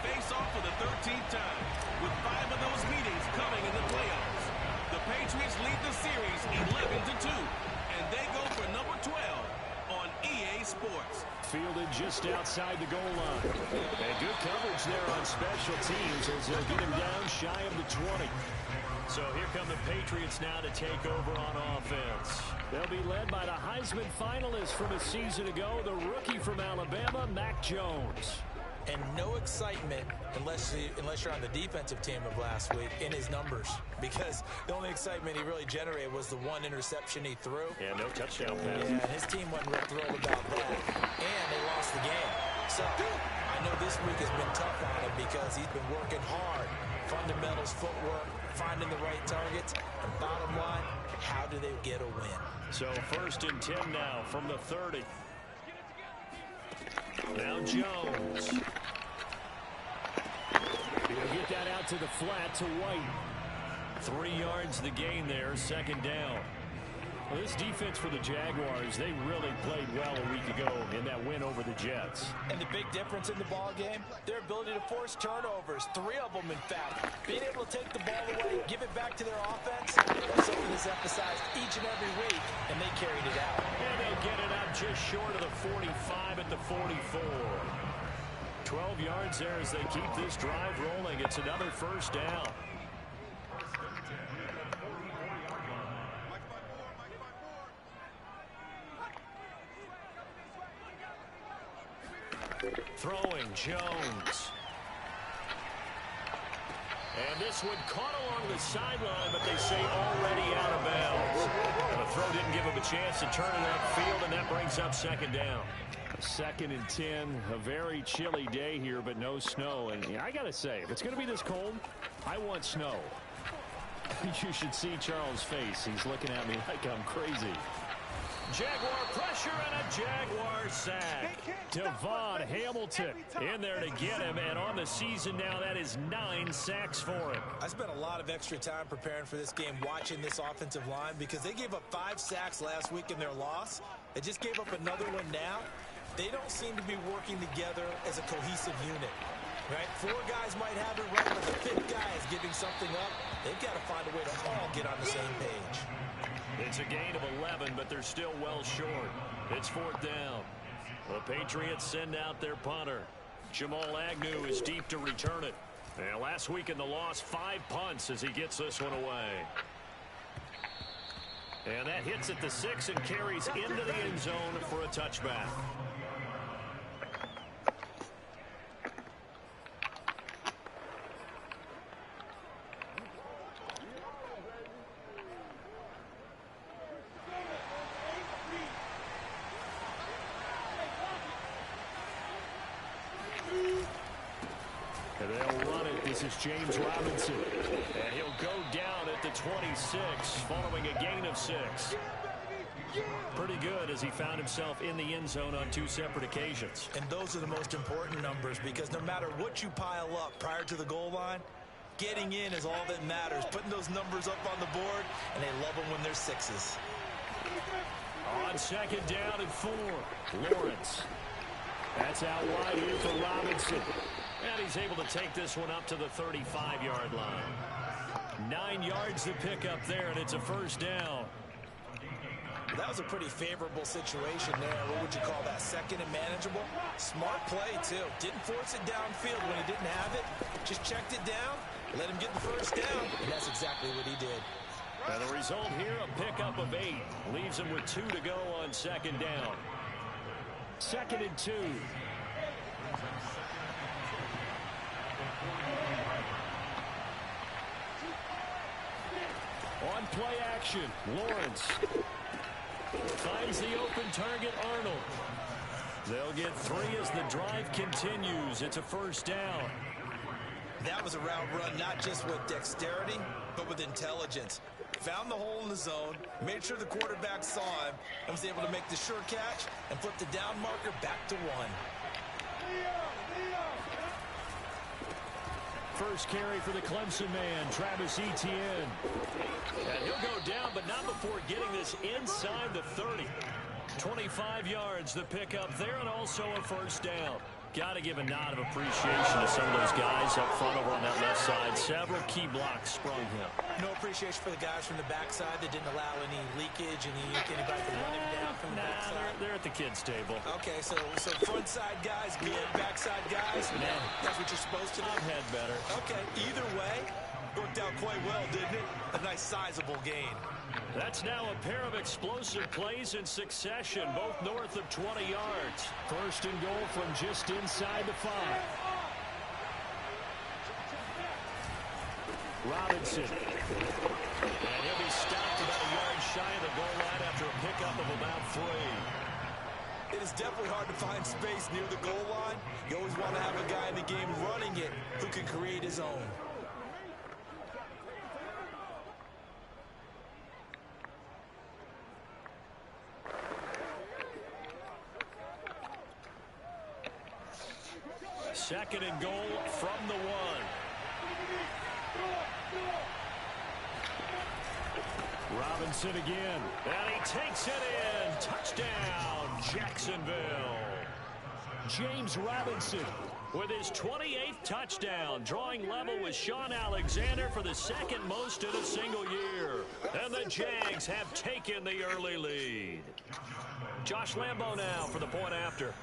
face off for the 13th time, with 5 of those meetings coming in the playoffs. The Patriots lead the series 11-2, and they go for number 12 on EA Sports. Fielded just outside the goal line. And good coverage there on special teams as they'll get him down shy of the 20. So here come the Patriots now to take over on offense. They'll be led by the Heisman finalist from a season ago, the rookie from Alabama, Mac Jones. And no excitement unless you're on the defensive team of last week in his numbers, because the only excitement he really generated was the 1 interception he threw. Yeah, no touchdown pass. Yeah, and his team wasn't real thrilled about that. And they lost the game. So I know this week has been tough on him because he's been working hard. Fundamentals, footwork, finding the right targets. And bottom line, how do they get a win? So 1st and 10 now from the 30. Now Jones. He'll get that out to the flat to White. 3 yards the gain there, 2nd down. Well, this defense for the Jaguars, they really played well a week ago in that win over the Jets. And the big difference in the ball game, their ability to force turnovers, 3 of them in fact. Being able to take the ball away, give it back to their offense, that's something that's emphasized each and every week, and they carried it out. And they'll get it up just short of the 45 at the 44. 12 yards there as they keep this drive rolling. It's another 1st down. Throwing Jones. And this one caught along the sideline, but they say already out of bounds. And the throw didn't give him a chance to turn it upfield, and that brings up 2nd down. 2nd and 10, a very chilly day here, but no snow. And I got to say, if it's going to be this cold, I want snow. You should see Charles' face. He's looking at me like I'm crazy. Jaguar pressure and a Jaguar sack. Devon Hamilton in there to get him, and on the season now, that is 9 sacks for him. I spent a lot of extra time preparing for this game, watching this offensive line, because they gave up 5 sacks last week in their loss. They just gave up another one now. They don't seem to be working together as a cohesive unit. Right? 4 guys might have it right, but the 5th guy is giving something up. They've got to find a way to all get on the same page. It's a gain of 11, but they're still well short. It's 4th down. The Patriots send out their punter. Jamal Agnew is deep to return it. And last week in the loss, 5 punts as he gets this one away. And that hits at the 6 and carries into the end zone for a touchback. They'll run it. This is James Robinson. And he'll go down at the 26 following a gain of 6. Pretty good as he found himself in the end zone on 2 separate occasions. And those are the most important numbers, because no matter what you pile up prior to the goal line, getting in is all that matters. Putting those numbers up on the board, and they love them when they're 6s. On 2nd down and 4, Lawrence. That's out wide here for Robinson. And he's able to take this one up to the 35-yard line. 9 yards to pick up there, and it's a 1st down. That was a pretty favorable situation there. What would you call that? 2nd and manageable? Smart play, too. Didn't force it downfield when he didn't have it. Just checked it down, let him get the 1st down, and that's exactly what he did. And the result here, a pickup of 8. Leaves him with 2 to go on 2nd down. 2nd and 2. On play action, Lawrence finds the open target, Arnold. They'll get 3 as the drive continues. It's a 1st down. That was a route run, not just with dexterity, but with intelligence. Found the hole in the zone, made sure the quarterback saw him, and was able to make the sure catch and flip the down marker back to 1. First carry for the Clemson man, Travis Etienne. And he'll go down, but not before getting this inside the 30. 25 yards the pickup there, and also a 1st down. Got to give a nod of appreciation to some of those guys up front over on that left side. Several key blocks sprung him. No appreciation for the guys from the backside that didn't allow any leakage, anybody to run him down from the backside. They're at the kids' table. Okay, so front side guys good, backside guys, that's what you're supposed to do? I've had better. Okay, either way, worked out quite well, didn't it? A nice sizable gain. That's now a pair of explosive plays in succession, both north of 20 yards. First and goal from just inside the 5. Robinson. And he'll be stopped about a yard shy of the goal line after a pickup of about 3. It is definitely hard to find space near the goal line. You always want to have a guy in the game running it who can create his own. Second and goal from the 1. Robinson again. And he takes it in. Touchdown, Jacksonville. James Robinson with his 28th touchdown, drawing level with Sean Alexander for the second most in a single year. And the Jags have taken the early lead. Josh Lambo now for the point after.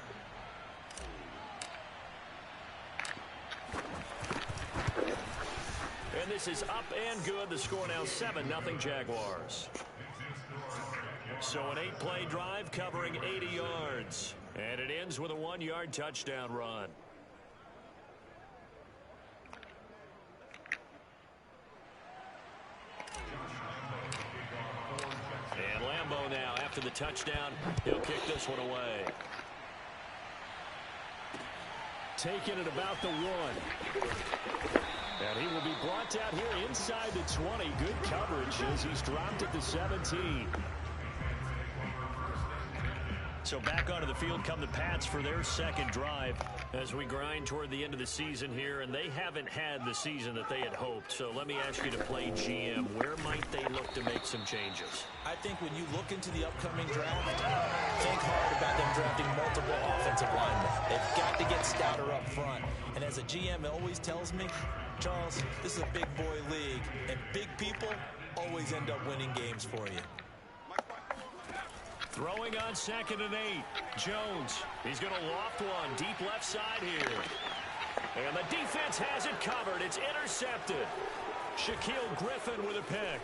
And this is up and good. The score now 7-0 Jaguars. So an 8-play drive covering 80 yards. And it ends with a 1-yard touchdown run. And Lambo now after the touchdown. He'll kick this one away. Taking it about the 1. And he will be brought out here inside the 20. Good coverage as he's dropped at the 17. So back onto the field come the Pats for their second drive as we grind toward the end of the season here, and they haven't had the season that they had hoped. So let me ask you to play GM. Where might they look to make some changes? I think when you look into the upcoming draft, think hard about them drafting multiple offensive linemen. They've got to get stouter up front. And as a GM always tells me, Charles, this is a big boy league, and big people always end up winning games for you. Throwing on 2nd and 8. Jones. He's going to loft one deep left side here. And the defense has it covered. It's intercepted. Shaquille Griffin with a pick.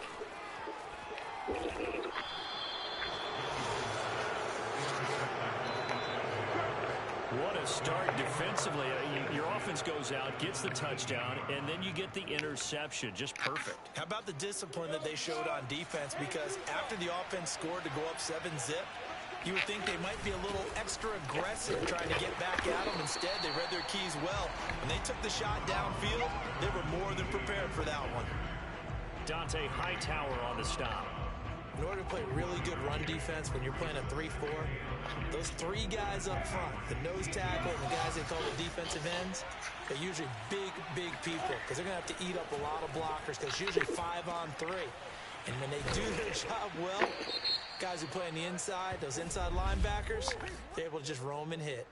What a start defensively. Your offense goes out, gets the touchdown, and then you get the interception. Just perfect. How about the discipline that they showed on defense? Because after the offense scored to go up 7-zip, you would think they might be a little extra aggressive trying to get back at them. Instead, they read their keys well. When they took the shot downfield, they were more than prepared for that one. Dante Hightower on the stop. In order to play really good run defense when you're playing a 3-4, those 3 guys up front, the nose tackle and the guys they call the defensive ends, they're usually big people because they're going to have to eat up a lot of blockers because it's usually 5-on-3. And when they do their job well, guys who play on the inside, those inside linebackers, they're able to just roam and hit.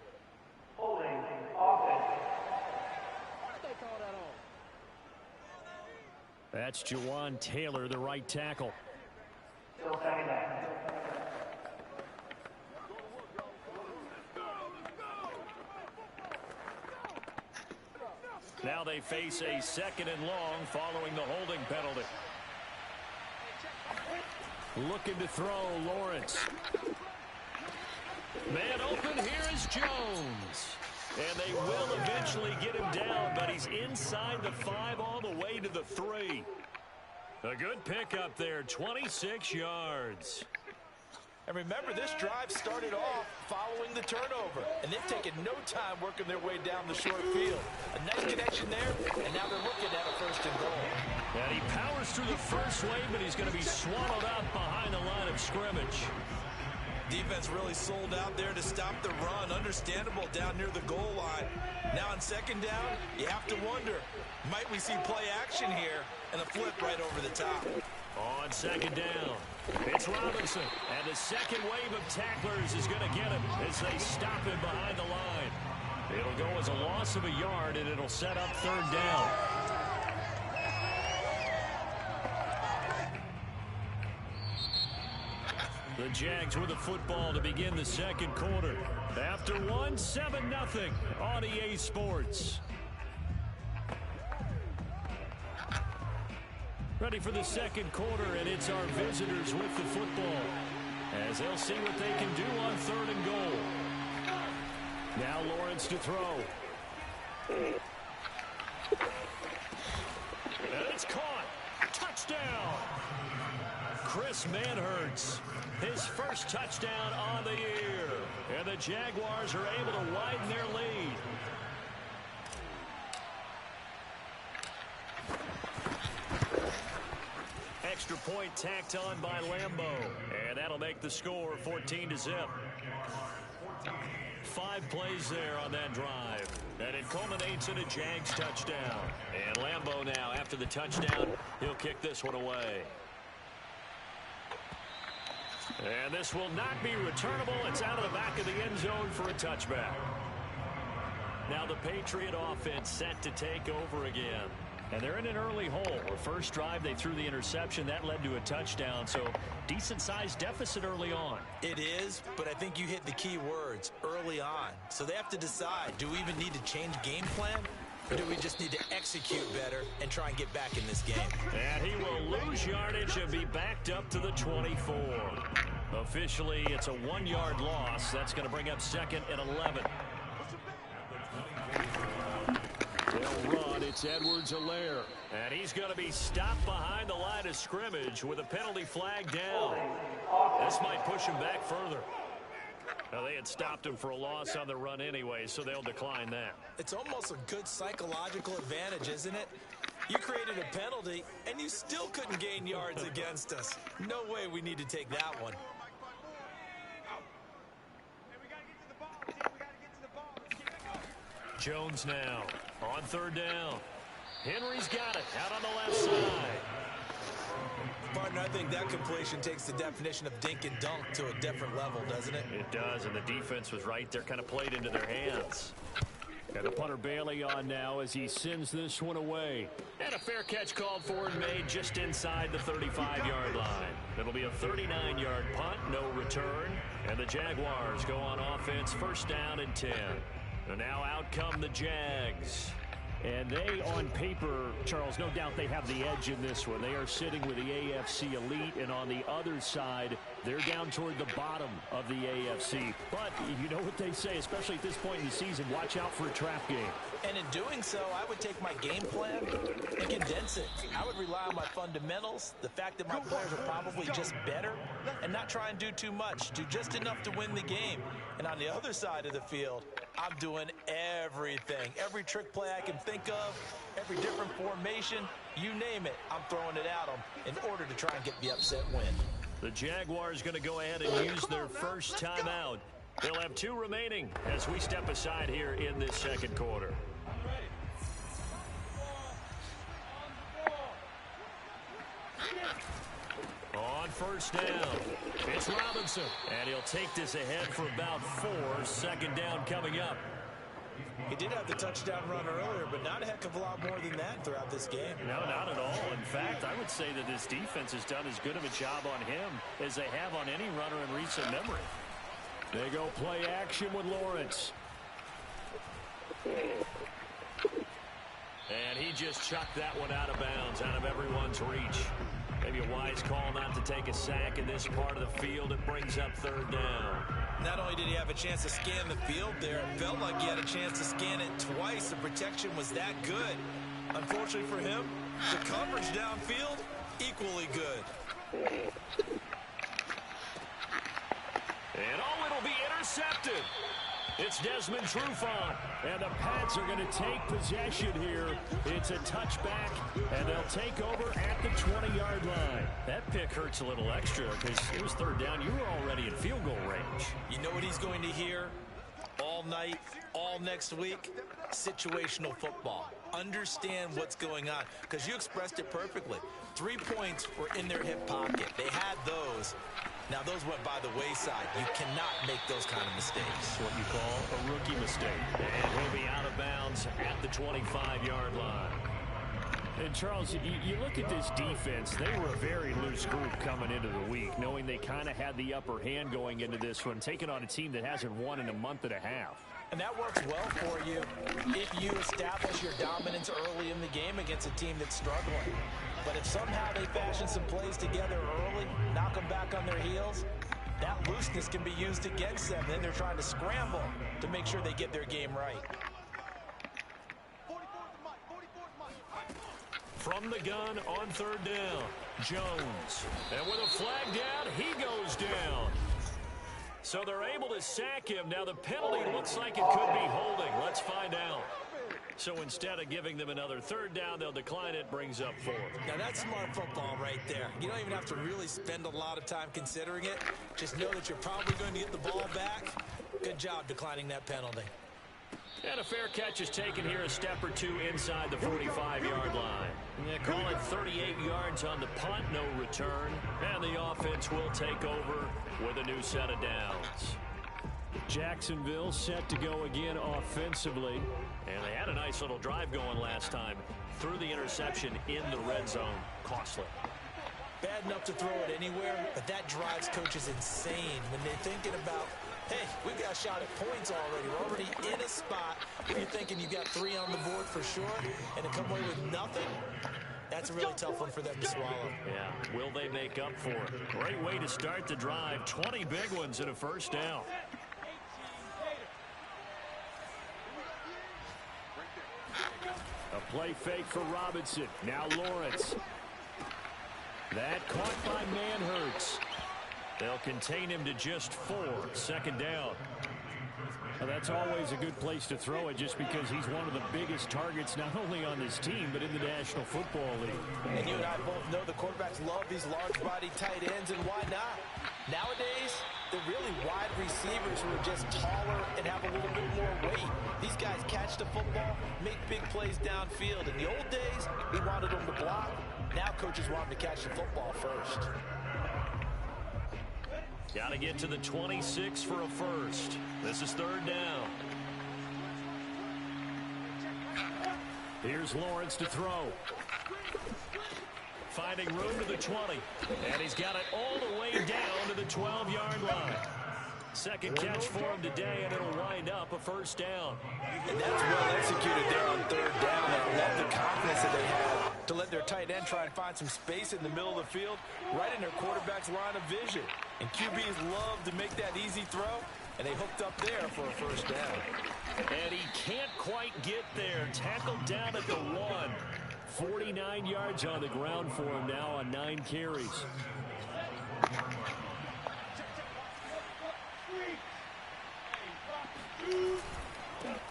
Holding offense. Why'd they call that on? That's Jawan Taylor, the right tackle. Still second down. Now they face a 2nd and long following the holding penalty. Looking to throw, Lawrence. Man open, here is Jones. And they will eventually get him down, but he's inside the 5 all the way to the 3. A good pickup there, 26 yards. And remember, this drive started off following the turnover, and they've taken no time working their way down the short field. A nice connection there, and now they're looking at a 1st and goal. And he powers through the first wave, but he's going to be swallowed up behind the line of scrimmage. Defense really sold out there to stop the run. Understandable down near the goal line. Now on 2nd down, you have to wonder, might we see play action here and a flip right over the top? On 2nd down, It's Robinson, and the second wave of tacklers is going to get him as they stop him behind the line. It'll go as a loss of a yard, and it'll set up third down. The Jags with the football to begin the second quarter. After one, 7-0 on EA Sports. Ready for the second quarter, and it's our visitors with the football as they'll see what they can do on third and goal. Now Lawrence to throw. And it's caught. Touchdown. Chris Manhertz, his first touchdown on the year. And the Jaguars are able to widen their lead. Extra point tacked on by Lambeau. And that'll make the score 14-0. 5 plays there on that drive. And it culminates in a Jags touchdown. And Lambeau now, after the touchdown, he'll kick this one away. And this will not be returnable. It's out of the back of the end zone for a touchback. Now the Patriot offense set to take over again. And they're in an early hole. The first drive, they threw the interception. That led to a touchdown. So decent-sized deficit early on. It is, but I think you hit the key words, early on. So they have to decide, do we even need to change game plan? Or do we just need to execute better and try and get back in this game? And he will lose yardage and be backed up to the 24. Officially, it's a 1-yard loss. That's going to bring up second and 11. They'll run. It's Edwards-Helaire. And he's going to be stopped behind the line of scrimmage with a penalty flag down. This might push him back further. Now, they had stopped him for a loss on the run anyway, so they'll decline that. It's almost a good psychological advantage, isn't it? You created a penalty, and you still couldn't gain yards against us. No way we need to take that one. Jones now on third down. Henry's got it out on the left side. Partner, I think that completion takes the definition of dink and dunk to a different level, doesn't it? It does, and the defense was right there, kind of played into their hands. And the punter Bailey on now as he sends this one away. And a fair catch called for and made just inside the 35-yard line. It'll be a 39-yard punt, no return. And the Jaguars go on offense, first down and 10. And now out come the Jags. And they, on paper, Charles, no doubt they have the edge in this one. They are sitting with the AFC elite, and on the other side, they're down toward the bottom of the AFC. But you know what they say, especially at this point in the season, watch out for a trap game. And in doing so, I would take my game plan and condense it. I would rely on my fundamentals, the fact that my players are probably just better, and not try and do too much. Do just enough to win the game. And on the other side of the field, I'm doing everything. Every trick play I can think of, every different formation, you name it, I'm throwing it at them in order to try and get the upset win. The Jaguars going to go ahead and use their first timeout. They'll have 2 remaining as we step aside here in this second quarter. On first down, it's Robinson. And he'll take this ahead for about 4. Second down coming up. He did have the touchdown run earlier, but not a heck of a lot more than that throughout this game. No, not at all. In fact, I would say that this defense has done as good of a job on him as they have on any runner in recent memory. They go play action with Lawrence. And he just chucked that one out of bounds, out of everyone's reach. Maybe a wise call not to take a sack in this part of the field. It brings up third down. Not only did he have a chance to scan the field there, it felt like he had a chance to scan it twice. The protection was that good. Unfortunately for him, the coverage downfield, equally good. And it'll be intercepted. It's Desmond Trufant, and the Pats are going to take possession here. It's a touchback, and they'll take over at the 20-yard line. That pick hurts a little extra because it was third down. You were already in field goal range. You know what he's going to hear all night, all next week? Situational football. understand what's going on, because you expressed it perfectly. 3 points were in their hip pocket. They had those. Now, those went by the wayside. You cannot make those kind of mistakes. What you call a rookie mistake. And he'll be out of bounds at the 25-yard line. And, Charles, you look at this defense, they were a very loose group coming into the week, knowing they kind of had the upper hand going into this one, taking on a team that hasn't won in a month and a half. And that works well for you if you establish your dominance early in the game against a team that's struggling. But if somehow they fashion some plays together early, knock them back on their heels, that looseness can be used against them. Then they're trying to scramble to make sure they get their game right. From the gun on third down, Jones. And with a flag down, he goes down. So they're able to sack him. Now the penalty looks like it could be holding. Let's find out. So instead of giving them another third down, they'll decline it, brings up 4. Now that's smart football right there. You don't even have to really spend a lot of time considering it. Just know that you're probably going to get the ball back. Good job declining that penalty. And a fair catch is taken here a step or two inside the 45-yard line. They call it 38 yards on the punt, no return. And the offense will take over with a new set of downs. Jacksonville set to go again offensively. And they had a nice little drive going last time. Threw the interception in the red zone. Costly. Bad enough to throw it anywhere, but that drives coaches insane when they're thinking about, hey, we've got a shot at points already. We're already in a spot where you're thinking you got 3 on the board for sure, and to come away with nothing, that's a really tough one for them to swallow. Yeah, will they make up for it? Great way to start the drive. 20 big ones and a first down. A play fake for Robinson. Now Lawrence. That caught by Manhurts. They'll contain him to just 4. Second down. Well, that's always a good place to throw it just because he's one of the biggest targets not only on this team but in the National Football League. And you and I both know the quarterbacks love these large-body tight ends, and why not? Nowadays, they're really wide receivers who are just taller and have a little bit more weight. These guys catch the football, make big plays downfield. In the old days, we wanted them to block. Now coaches want them to catch the football first. Got to get to the 26 for a first. This is third down. Here's Lawrence to throw. Finding room to the 20. And he's got it all the way down to the 12-yard line. Second catch for him today, and it'll wind up a first down. And that's well executed there on third down. I love the confidence that they have to let their tight end try and find some space in the middle of the field, right in their quarterback's line of vision. And QBs love to make that easy throw, and they hooked up there for a first down. And he can't quite get there. Tackled down at the 1. 49 yards on the ground for him now on 9 carries.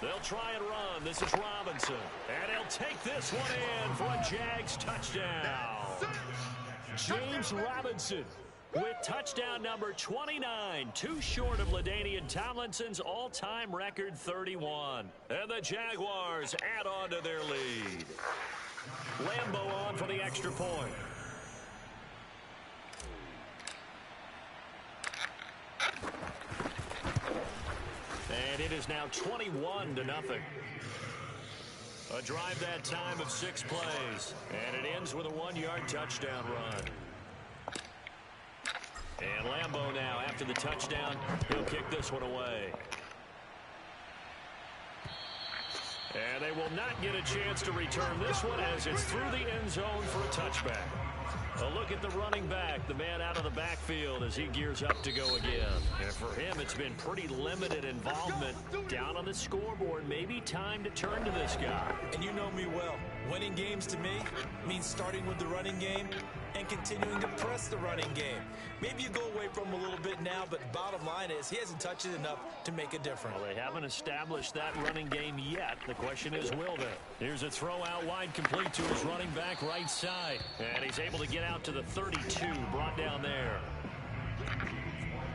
They'll try and run. This is Robinson. And he'll take this one in for a Jags touchdown. James Robinson with touchdown number 29. Too short of LaDainian Tomlinson's all-time record 31. And the Jaguars add on to their lead. Lambeau on for the extra point. And it is now 21-0. A drive that time of 6 plays. And it ends with a 1-yard touchdown run. And Lambeau now, after the touchdown, he'll kick this one away. And they will not get a chance to return this one as it's through the end zone for a touchback. A look at the running back, the man out of the backfield as he gears up to go again. And for him, it's been pretty limited involvement down on the scoreboard. Maybe time to turn to this guy. And you know me well. Winning games to me means starting with the running game and continuing to press the running game. Maybe you go away from him a little bit now, but bottom line is he hasn't touched it enough to make a difference. Well, they haven't established that running game yet. The question is, will they? Here's a throw out wide complete to his running back right side. And he's able to get out to the 32, brought down there.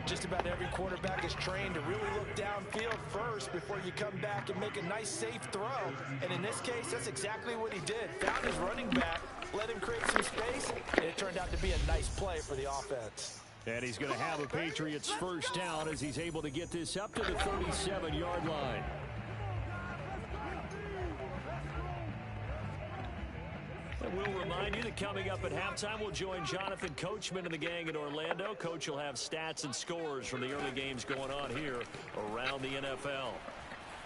Just about every quarterback is trained to really look downfield first before you come back and make a nice, safe throw. And in this case, that's exactly what he did. Found his running back, let him create some space, and it turned out to be a nice play for the offense. And he's going to have a Patriots first down as he's able to get this up to the 37-yard line. And we'll remind you that coming up at halftime, we'll join Jonathan Coachman and the gang in Orlando. Coach will have stats and scores from the early games going on here around the NFL.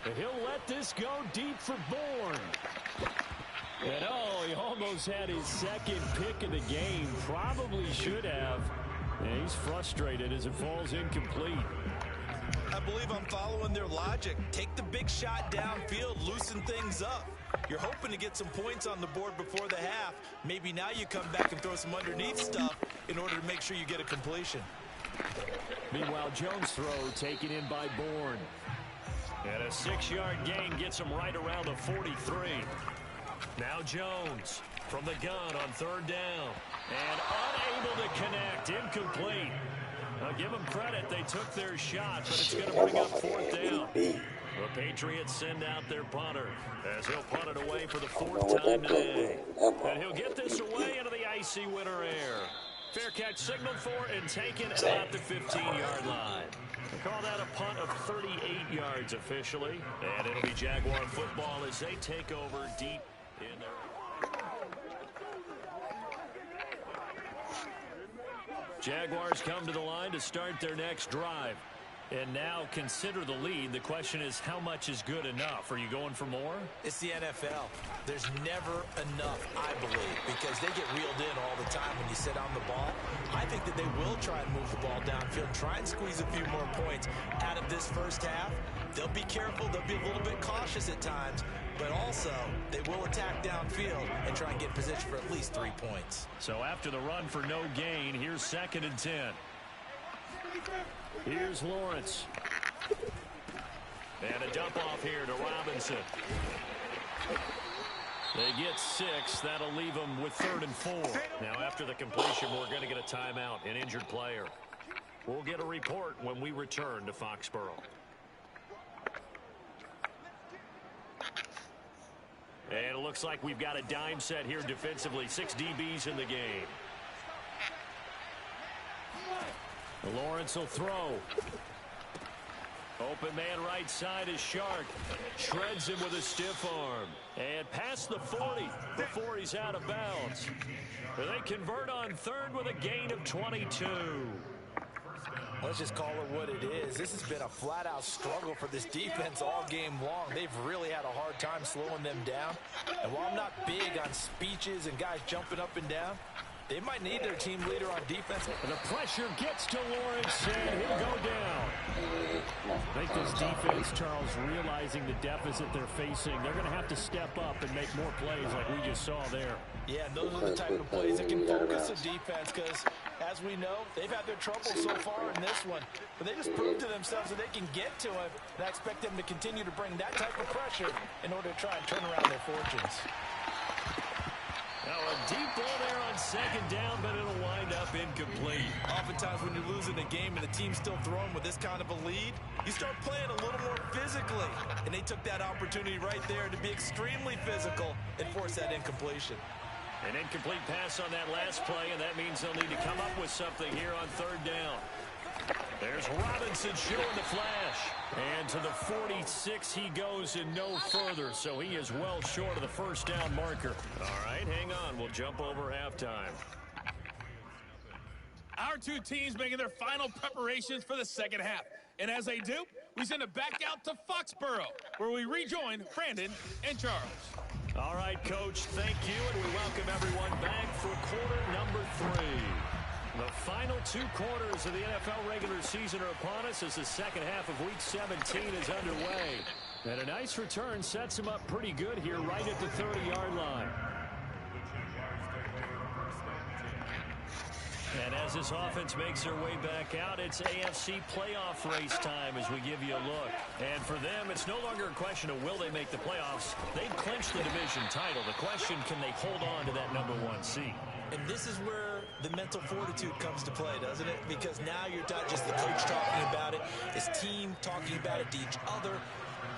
And he'll let this go deep for Bourne. And oh, he almost had his second pick of the game. Probably should have. And he's frustrated as it falls incomplete. I believe I'm following their logic. Take the big shot downfield, loosen things up. You're hoping to get some points on the board before the half. Maybe now you come back and throw some underneath stuff in order to make sure you get a completion. Meanwhile, Jones' throw taken in by Bourne. And a 6-yard gain gets him right around the 43. Now Jones from the gun on third down. And unable to connect. Incomplete. I'll give them credit. They took their shot, but it's going to bring up fourth down. The Patriots send out their punter as he'll punt it away for the 4th time today. And he'll get this away into the icy winter air. Fair catch signaled for and taken at about the 15-yard line. They call that a punt of 38 yards officially. And it'll be Jaguar football as they take over deep in their... Jaguars come to the line to start their next drive. And now consider the lead. The question is, how much is good enough? Are you going for more? It's the NFL. There's never enough, I believe, because they get reeled in all the time when you sit on the ball. I think that they will try and move the ball downfield, try and squeeze a few more points out of this first half. They'll be careful. They'll be a little bit cautious at times, but also they will attack downfield and try and get position for at least 3 points. So after the run for no gain, here's 2nd and 10. Here's Lawrence. And a dump off here to Robinson. They get 6. That'll leave them with 3rd and 4. Now after the completion, we're going to get a timeout, an injured player. We'll get a report when we return to Foxborough. And it looks like we've got a dime set here defensively. 6 DBs in the game. Lawrence will throw. Open man right side is Shark. Shreds him with a stiff arm. And past the 40 before he's out of bounds. They convert on 3rd with a gain of 22. Let's just call it what it is. This has been a flat-out struggle for this defense all game long. They've really had a hard time slowing them down. And while I'm not big on speeches and guys jumping up and down, they might need their team leader on defense. The pressure gets to Lawrence, and he'll go down. I think this defense, Charles, realizing the deficit they're facing, they're going to have to step up and make more plays like we just saw there. Yeah, and those are the type of plays that can focus the defense because, as we know, they've had their trouble so far in this one. But they just proved to themselves that they can get to it, and I expect them to continue to bring that type of pressure in order to try and turn around their fortunes. Now a deep ball there on 2nd down, but it'll wind up incomplete. Oftentimes when you're losing a game and the team's still throwing with this kind of a lead, you start playing a little more physically. And they took that opportunity right there to be extremely physical and force that incompletion. An incomplete pass on that last play, and that means they'll need to come up with something here on 3rd down. There's Robinson showing the flash. And to the 46 he goes and no further, so he is well short of the first down marker. All right, hang on. We'll jump over halftime. Our two teams making their final preparations for the second half. And as they do, we send it back out to Foxborough, where we rejoin Brandon and Charles. All right, Coach, thank you, and we welcome everyone back for quarter number 3. The final 2 quarters of the NFL regular season are upon us as the second half of Week 17 is underway. And a nice return sets him up pretty good here right at the 30-yard line. And as this offense makes their way back out, it's AFC playoff race time as we give you a look. And for them, it's no longer a question of will they make the playoffs. They've clinched the division title. The question, can they hold on to that number 1 seed? And this is where the mental fortitude comes to play, doesn't it? Because now you're not just the coach talking about it, his team talking about it to each other.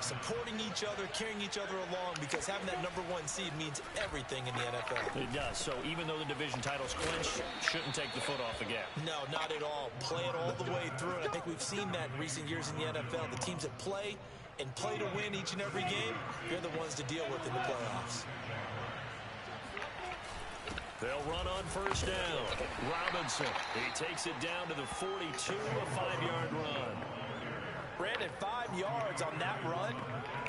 supporting each other, carrying each other along, because having that #1 seed means everything in the NFL. It does. So even though the division title's clinched, shouldn't take the foot off the gas. No, not at all. Play it all the way through. And I think we've seen that in recent years in the NFL. The teams that play and play to win each and every game, they're the ones to deal with in the playoffs. They'll run on first down. Robinson, he takes it down to the 42, a 5-yard run. Brandon, 5 yards on that run.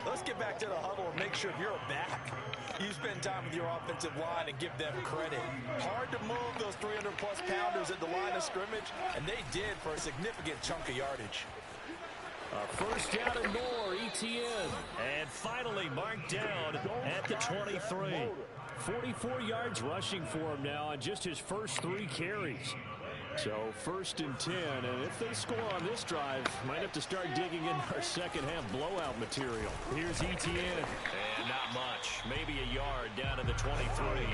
Let's get back to the huddle and make sure if you're a back, you spend time with your offensive line and give them credit. Hard to move those 300-plus pounders at the line of scrimmage, and they did for a significant chunk of yardage. First down and more, ETN. And finally marked down at the 23. 44 yards rushing for him now on just his first 3 carries. So 1st and 10, and if they score on this drive, might have to start digging in our second half blowout material. Here's ETN. And not much. Maybe a yard down to the 23.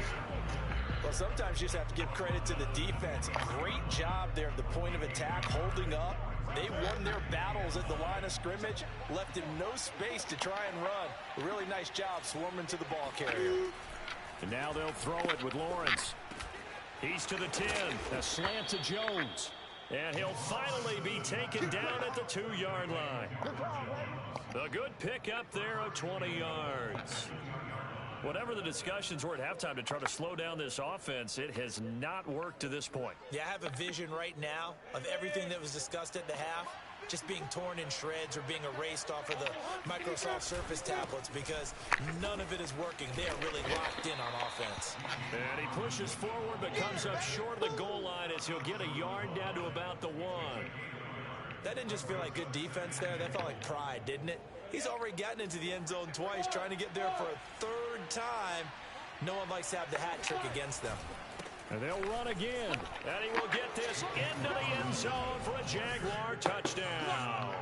Well, sometimes you just have to give credit to the defense. Great job there at the point of attack, holding up. They won their battles at the line of scrimmage, left him no space to try and run. A really nice job swarming to the ball carrier. And now they'll throw it with Lawrence. He's to the 10. A slant to Jones. And he'll finally be taken down at the 2-yard line. A good pickup there of 20 yards. Whatever the discussions were at halftime to try to slow down this offense, it has not worked to this point. Yeah, I have a vision right now of everything that was discussed at the half just being torn in shreds or being erased off of the Microsoft Surface tablets because none of it is working. They are really locked in on offense. And he pushes forward but comes up short of the goal line as he'll get a yard down to about the 1. That didn't just feel like good defense there. That felt like pride, didn't it? He's already gotten into the end zone twice, trying to get there for a 3rd time. No one likes to have the hat trick against them. And they'll run again. And he will get this into the end zone for a Jaguar touchdown.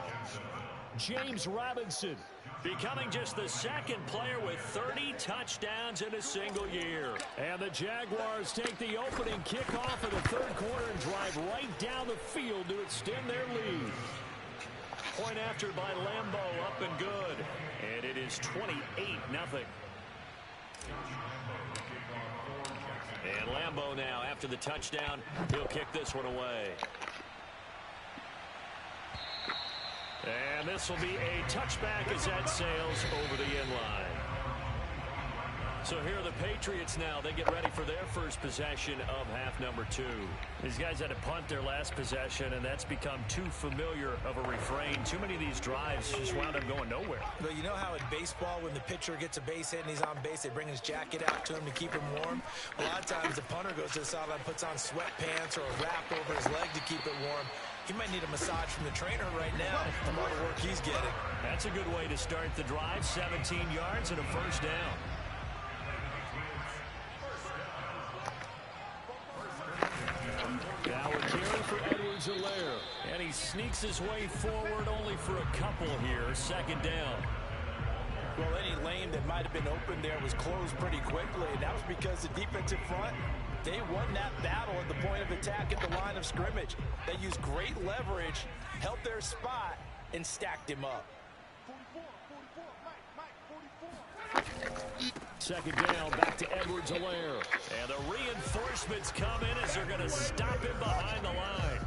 James Robinson becoming just the 2nd player with 30 touchdowns in a single year. And the Jaguars take the opening kickoff of the 3rd quarter and drive right down the field to extend their lead. Point after by Lambeau, up and good. And it is 28-0. And Lambeau now, after the touchdown, he'll kick this one away. And this will be a touchback as that sails over the end line. So here are the Patriots now. They get ready for their first possession of half number 2. These guys had to punt their last possession, and that's become too familiar of a refrain. Too many of these drives just wound up going nowhere. But you know how in baseball, when the pitcher gets a base hit and he's on base, they bring his jacket out to him to keep him warm? A lot of times the punter goes to the sideline, puts on sweatpants or a wrap over his leg to keep it warm. He might need a massage from the trainer right now from all the work he's getting. That's a good way to start the drive. 17 yards and a first down. Now a carry for Edwards-Helaire. And he sneaks his way forward only for a couple here. 2nd down. Well, any lane that might have been open there was closed pretty quickly, and that was because the defensive front, they won that battle at the point of attack at the line of scrimmage. They used great leverage, held their spot, and stacked him up. 2nd down, back to Edwards-Helaire. And the reinforcements come in as they're going to stop him behind the line.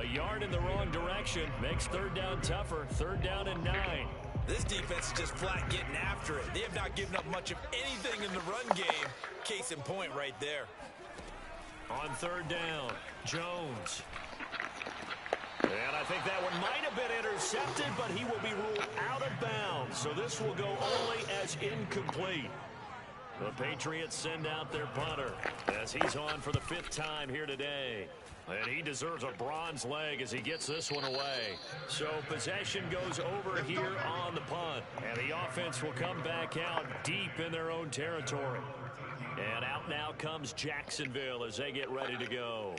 A yard in the wrong direction makes 3rd down tougher. 3rd down and 9. This defense is just flat getting after it. They have not given up much of anything in the run game. Case in point right there. On 3rd down, Jones. And I think that one might have been intercepted, but he will be ruled out of bounds. So this will go only as incomplete. The Patriots send out their punter as he's on for the 5th time here today. And he deserves a bronze leg as he gets this one away. So possession goes over here on the punt. And the offense will come back out deep in their own territory. And out now comes Jacksonville as they get ready to go.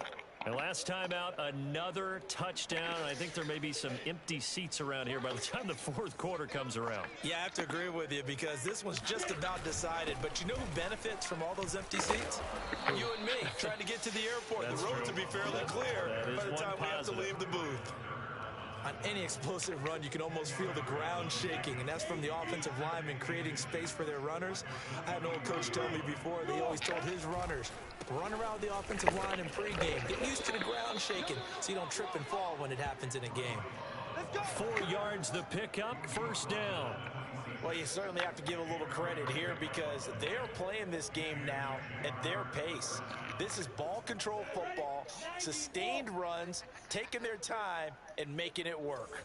And last time out, another touchdown. I think there may be some empty seats around here by the time the 4th quarter comes around. Yeah, I have to agree with you because this one's just about decided. But you know who benefits from all those empty seats? You and me, trying to get to the airport. That's the roads true. will be fairly clear That is by the one time we have to positive. leave the booth. On any explosive run, you can almost feel the ground shaking, and that's from the offensive linemen creating space for their runners. I had an old coach tell me before, they always told his runners, run around the offensive line in pregame. Get used to the ground shaking so you don't trip and fall when it happens in a game. 4 yards the pickup, first down. Well, you certainly have to give a little credit here because they're playing this game now at their pace. This is ball control football, sustained runs, taking their time, and making it work.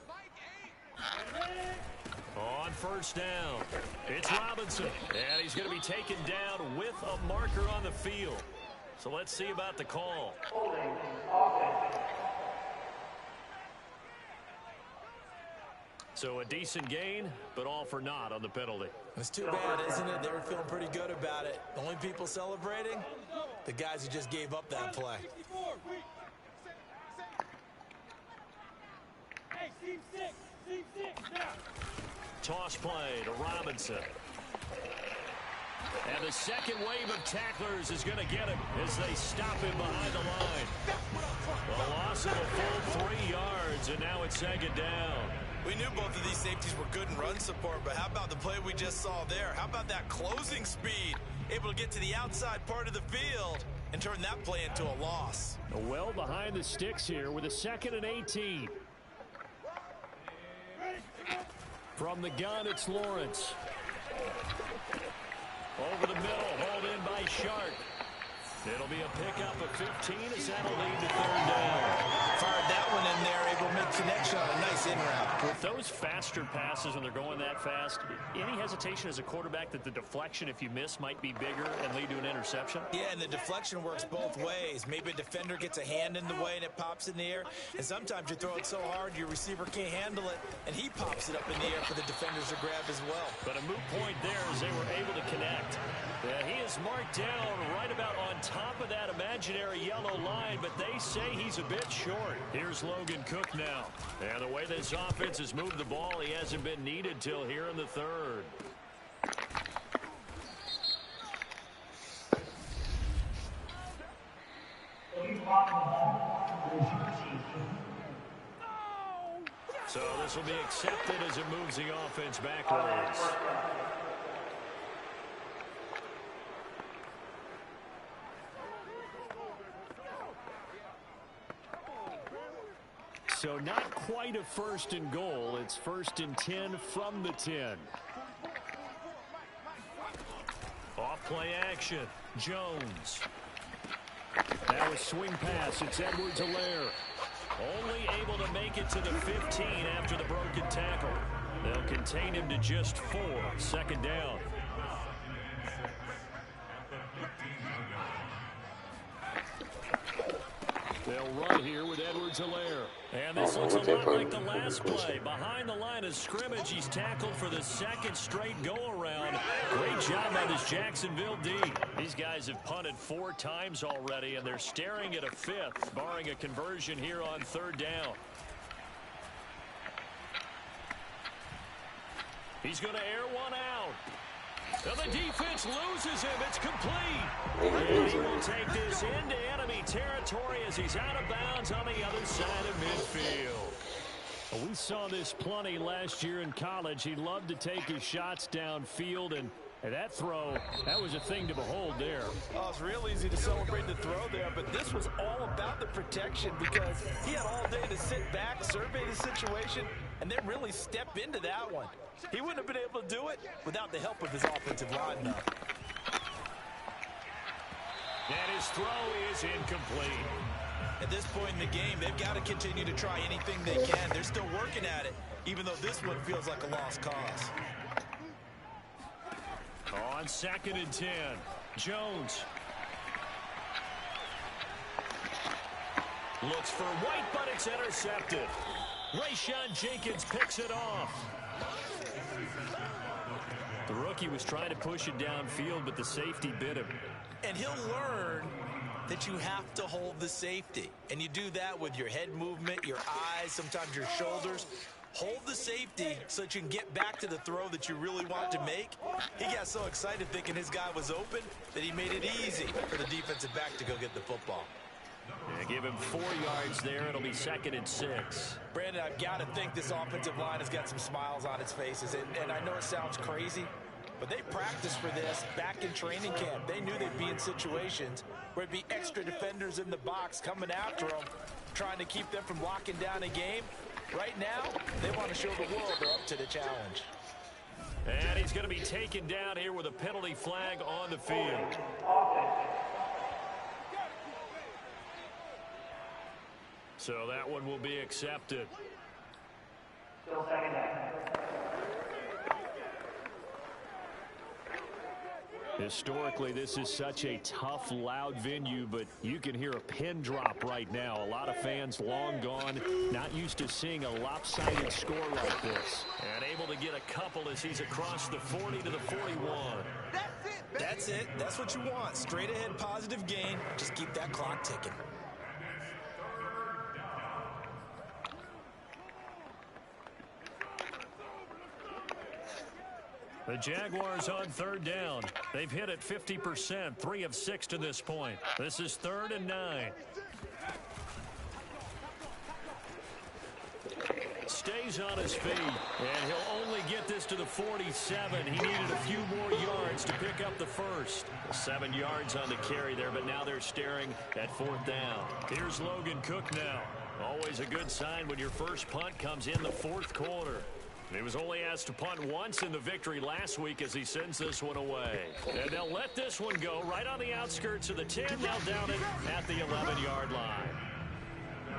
On first down, it's Robinson, and he's going to be taken down with a marker on the field. So let's see about the call. Holding offense. So a decent gain, but all for naught on the penalty. It's too bad, isn't it? They were feeling pretty good about it. The only people celebrating? The guys who just gave up that play. Toss play to Robinson. And the second wave of tacklers is going to get him as they stop him behind the line. A loss of a full 3 yards, and now it's second down. We knew both of these safeties were good in run support, but how about the play we just saw there? How about that closing speed? Able to get to the outside part of the field and turn that play into a loss. Well behind the sticks here with a 2nd and 18. From the gun, it's Lawrence. Over the middle, hauled in by Sharp. It'll be a pickup of 15 as that'll lead to 3rd down. Fired that one in there, able to make connection on a nice in route. With those faster passes when they're going that fast, any hesitation as a quarterback that the deflection, if you miss, might be bigger and lead to an interception? Yeah, and the deflection works both ways. Maybe a defender gets a hand in the way and it pops in the air, and sometimes you throw it so hard your receiver can't handle it, and he pops it up in the air for the defenders to grab as well. But a moot point there as they were able to connect. He is marked down right about on top of that imaginary yellow line, but they say he's a bit short. Here's Logan Cook now. And the way this offense has moved the ball, he hasn't been needed till here in the 3rd. So this will be accepted as it moves the offense backwards. So not quite a 1st and goal. It's 1st and 10 from the 10. Off play action. Jones. Now a swing pass. It's Edwards-Helaire. Only able to make it to the 15 after the broken tackle. They'll contain him to just 4. 2nd down. They'll run here with Edwards-Helaire. And this looks a lot like the last play. Behind the line of scrimmage, he's tackled for the 2nd straight go-around. Great job by this Jacksonville D. These guys have punted 4 times already, and they're staring at a 5th, barring a conversion here on 3rd down. He's going to air one out. And the defense loses him. It's complete. And he will take this into enemy territory as he's out of bounds on the other side of midfield. Well, we saw this plenty last year in college. He loved to take his shots downfield, and that throw, that was a thing to behold there. Oh, it's real easy to celebrate the throw there, but this was all about the protection because he had all day to sit back, survey the situation, and then really step into that one. He wouldn't have been able to do it without the help of his offensive line, though. And his throw is incomplete. At this point in the game, they've got to continue to try anything they can. They're still working at it, even though this one feels like a lost cause. On 2nd and 10, Jones. Looks for White, but it's intercepted. Rayshawn Jenkins picks it off. The rookie was trying to push it downfield, but the safety bit him. And he'll learn that you have to hold the safety. And you do that with your head movement, your eyes, sometimes your shoulders. Hold the safety so that you can get back to the throw that you really want to make. He got so excited thinking his guy was open that he made it easy for the defensive back to go get the football. Yeah, give him 4 yards there. It'll be 2nd and 6. Brandon, I've got to think this offensive line has got some smiles on its faces. And I know it sounds crazy, but they practiced for this back in training camp. They knew they'd be in situations where it'd be extra defenders in the box coming after them, trying to keep them from locking down a game. Right now, they want to show the world they're up to the challenge. And he's going to be taken down here with a penalty flag on the field. So that one will be accepted. Still second down. Historically, this is such a tough, loud venue, but you can hear a pin drop right now. A lot of fans long gone, not used to seeing a lopsided score like this. And able to get a couple as he's across the 40 to the 41. That's it. That's what you want. Straight ahead positive gain. Just keep that clock ticking. The Jaguars on 3rd down. They've hit it 50%, 3 of 6 to this point. This is 3rd and 9. Stays on his feet, and he'll only get this to the 47. He needed a few more yards to pick up the first. 7 yards on the carry there, but now they're staring at 4th down. Here's Logan Cook now. Always a good sign when your first punt comes in the 4th quarter. He was only asked to punt once in the victory last week as he sends this one away. And they'll let this one go right on the outskirts of the 10. Now down it at the 11-yard line.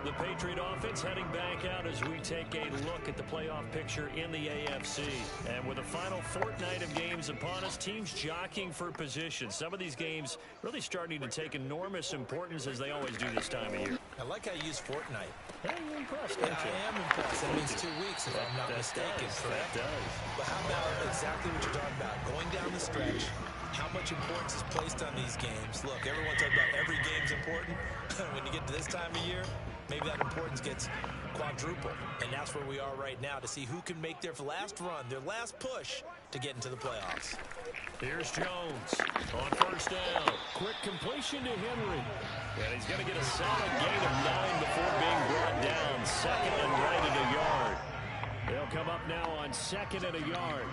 The Patriot offense heading back out as we take a look at the playoff picture in the AFC. And with the final fortnight of games upon us, teams jockeying for position. Some of these games really starting to take enormous importance as they always do this time of year. I like how you use fortnight. Hey, you're impressed, Yeah, aren't you? I am impressed. That means 2 weeks, if I'm not mistaken. Correct? That does. But how about exactly what you're talking about? Going down the stretch, how much importance is placed on these games? Look, everyone talks about every game's important. When you get to this time of year, maybe that importance gets quadrupled. And that's where we are right now to see who can make their last run, their last push to get into the playoffs. Here's Jones on 1st down. Quick completion to Henry. And he's going to get a solid gain of 9 before being brought down. 2nd and right at a yard. They'll come up now on 2nd and a yard.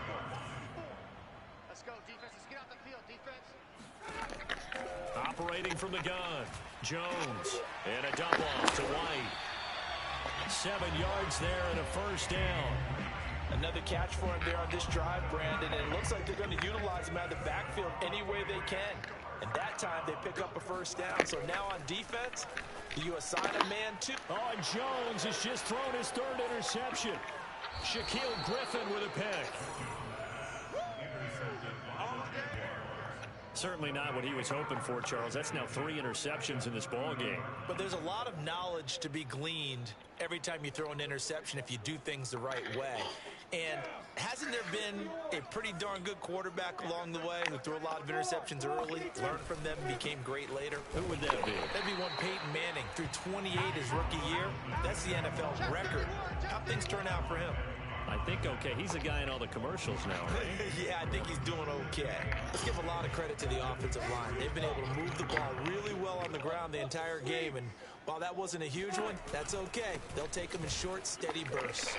Let's go, defense. Let's get out the field, defense. Operating from the gun. Jones. And a dump off to White. 7 yards there and a 1st down. Another catch for him there on this drive, Brandon, and it looks like they're going to utilize him out of the backfield any way they can. And that time they pick up a 1st down. So now on defense, do you assign a man to? Oh, and Jones has just thrown his 3rd interception. Shaquille Griffin with a pick. Certainly not what he was hoping for, Charles. That's now 3 interceptions in this ball game. But there's a lot of knowledge to be gleaned every time you throw an interception if you do things the right way. And hasn't there been a pretty darn good quarterback along the way who threw a lot of interceptions early, learned from them, and became great later? Who would that be? That'd be one Peyton Manning. Threw 28 his rookie year. That's the NFL record. How'd things turn out for him? I think okay. He's a guy in all the commercials now, right? Yeah, I think he's doing okay. Let's give a lot of credit to the offensive line. They've been able to move the ball really well on the ground the entire game. And while that wasn't a huge one, that's okay. They'll take them in short, steady bursts.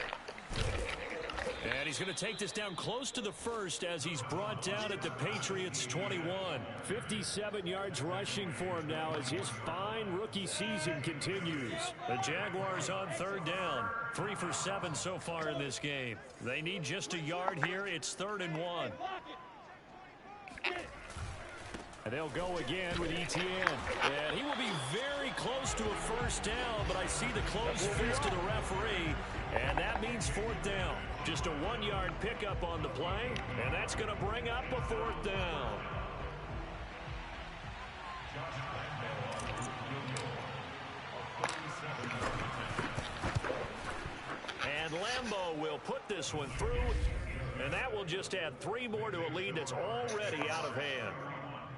And he's going to take this down close to the 1st as he's brought down at the Patriots 21. 57 yards rushing for him now as his fine rookie season continues. The Jaguars on 3rd down. 3 for 7 so far in this game. They need just a yard here. It's 3rd and 1. And they'll go again with Etienne. And he will be very close to a 1st down, but I see the closed fist of the referee, and that means 4th down. Just a 1-yard pickup on the play, and that's going to bring up a 4th down. And Lambeau will put this one through, and that will just add 3 more to a lead that's already out of hand.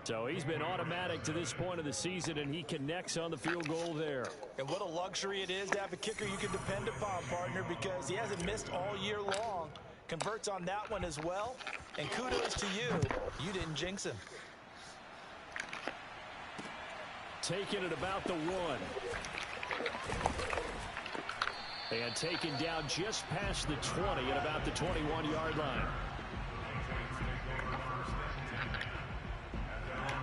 So he's been automatic to this point of the season, and he connects on the field goal there. And what a luxury it is to have a kicker you can depend upon, partner, because he hasn't missed all year long. Converts on that one as well. And kudos to you. You didn't jinx him. taken at about the 1. And taken down just past the 20 at about the 21-yard line.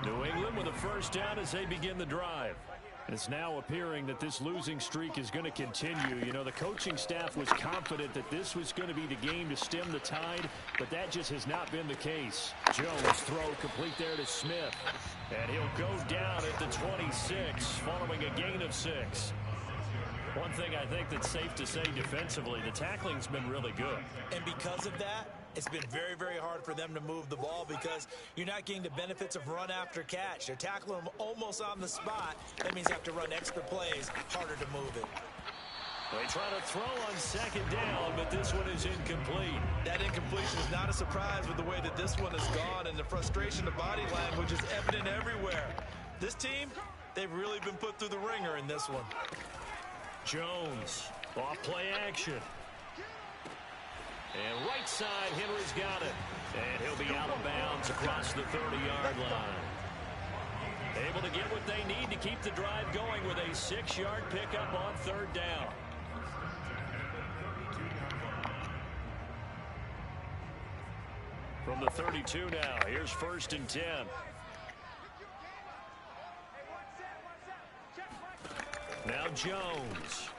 New England with a first down as they begin the drive. It's now appearing that this losing streak is going to continue. You know, the coaching staff was confident that this was going to be the game to stem the tide, but that just has not been the case. Jones throw complete there to Smith. And he'll go down at the 26 following a gain of 6. One thing I think that's safe to say defensively, the tackling's been really good. And because of that, it's been very, very hard for them to move the ball because you're not getting the benefits of run after catch. They're tackling them almost on the spot. That means you have to run extra plays, harder to move it. They try to throw on second down, but this one is incomplete. That incompletion is not a surprise with the way that this one has gone, and the frustration of body language is evident everywhere. This team, they've really been put through the ringer in this one. Jones, off play action. And right side, Henry's got it. And he'll be out of bounds across the 30-yard line. Able to get what they need to keep the drive going with a 6-yard pickup on third down. From the 32 now, here's 1st and 10. Now Jones.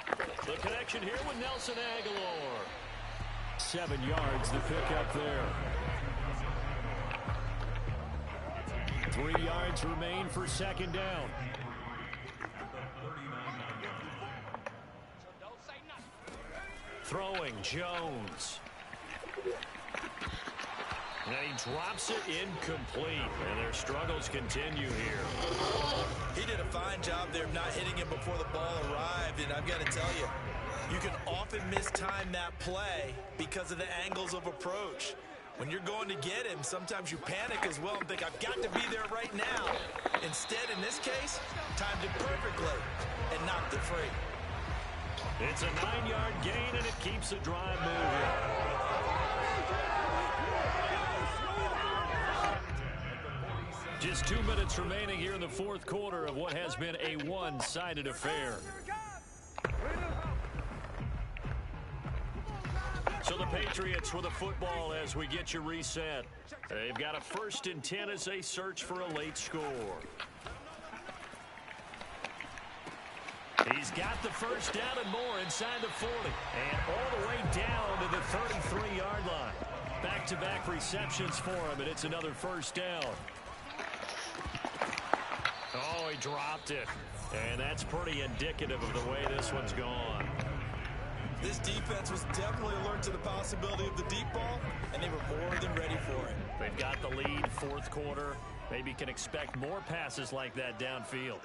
The connection here with Nelson Aguilar. 7 yards the pickup there. 3 yards remain for second down. Throwing Jones. And he drops it incomplete. And their struggles continue here. He did a fine job there of not hitting him before the ball arrived. And I've got to tell you, you can often mistime that play because of the angles of approach. When you're going to get him, sometimes you panic as well and think, I've got to be there right now. Instead, in this case, timed it perfectly and knocked it free. It's a 9-yard gain, and it keeps the drive moving. Just 2 minutes remaining here in the fourth quarter of what has been a one-sided affair. So the Patriots with a football as we get you reset. They've got a 1st and 10 as they search for a late score. He's got the first down and more inside the 40. And all the way down to the 33-yard line. Back-to-back receptions for him, and it's another first down. Oh, he dropped it. And that's pretty indicative of the way this one's gone. This defense was definitely alert to the possibility of the deep ball, and they were more than ready for it. They've got the lead, fourth quarter. Maybe can expect more passes like that downfield.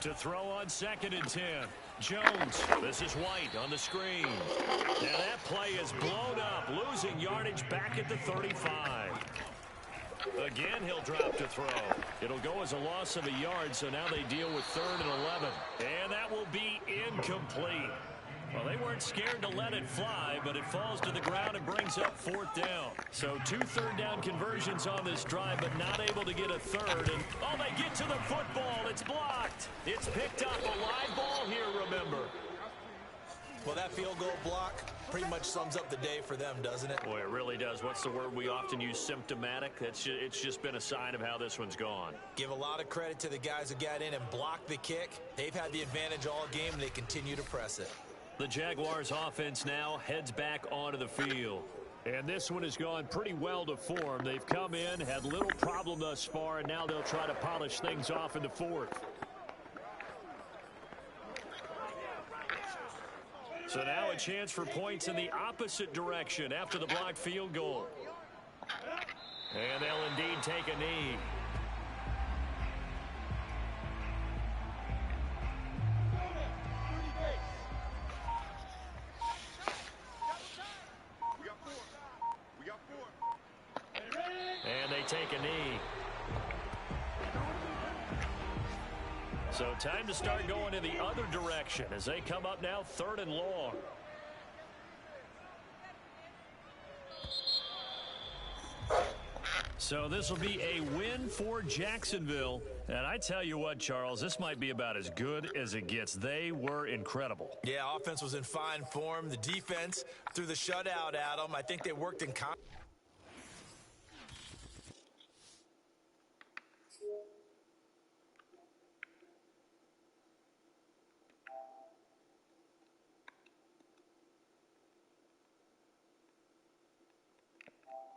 To throw on 2nd and 10. Jones, this is White on the screen. And that play is blown up, losing yardage back at the 35. Again, he'll drop to throw. It'll go as a loss of a yard, so now they deal with 3rd and 11. And that will be incomplete. Well, they weren't scared to let it fly, but it falls to the ground and brings up 4th down. So 2 third-down conversions on this drive, but not able to get a third. And, oh, they get to the football. It's blocked. It's picked up. A live ball here, remember. Well, that field goal block pretty much sums up the day for them, doesn't it? Boy, it really does. What's the word we often use? Symptomatic. It's just been a sign of how this one's gone. Give a lot of credit to the guys who got in and blocked the kick. They've had the advantage all game, and they continue to press it. The Jaguars offense now heads back onto the field. And this one has gone pretty well to form. They've come in, had little problem thus far, and now they'll try to polish things off in the 4th. So now a chance for points in the opposite direction after the blocked field goal. And they'll indeed take a knee. And they take a knee. So time to start going in the other direction as they come up now 3rd and long. So this will be a win for Jacksonville. And I tell you what, Charles, this might be about as good as it gets. They were incredible. Yeah, offense was in fine form. The defense threw the shutout at them. I think they worked in